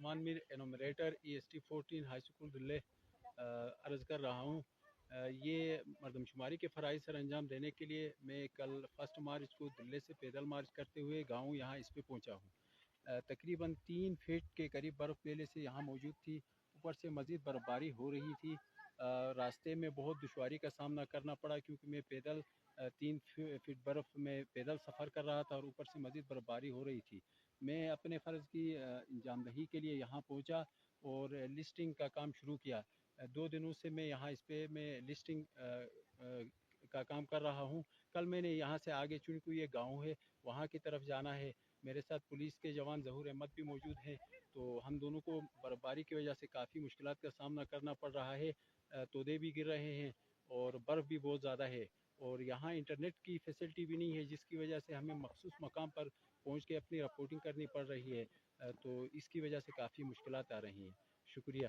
عثمان میر انومریٹر EST 14 high school دلے عرض کر رہا ہوں۔ یہ مردم شماری کے فرائض سر انجام دینے کے لیے میں کل 1 مارچ کو دلے سے پیدل مارچ کرتے ہوئے گاؤں یہاں اس پہ پہنچا ہوں۔ تقریباً 3 فٹ کے قریب برف پہلے سے یہاں موجود تھی، اوپر سے مزید برف باری ہو رہی تھی۔ راستے میں بہت دشواری کا سامنا کرنا پڑا کیونکہ میں پیدل 3 فٹ برف میں پیدل سفر کر رہا تھا اور اوپر سے مزید برف باری ہو رہی تھی۔ میں اپنے فرض کی انجام دہی کے لیے یہاں پہنچا اور لسٹنگ کا کام شروع کیا۔ 2 دنوں سے میں یہاں اس پہ میں لسٹنگ کا کام کر رہا ہوں۔ کل میں نے یہاں سے آگے چونکہ یہ گاؤں ہے وہاں کی طرف جانا ہے، میرے ساتھ پولیس کے جوان ظہور احمد بھی موجود ہیں، تو ہم دونوں کو برف باری کی وجہ سے کافی مشکلات کا سامنا کرنا پڑ رہا ہے۔ تودے بھی گر رہے ہیں اور برف بھی بہت زیادہ ہے، اور یہاں انٹرنیٹ کی فیسلٹی بھی نہیں ہے جس کی وجہ سے ہمیں مخصوص مقام پر پہنچ کے اپنی رپورٹنگ کرنی پڑ رہی ہے، تو اس کی وجہ سے کافی مشکلات آ رہی ہیں۔ شکریہ۔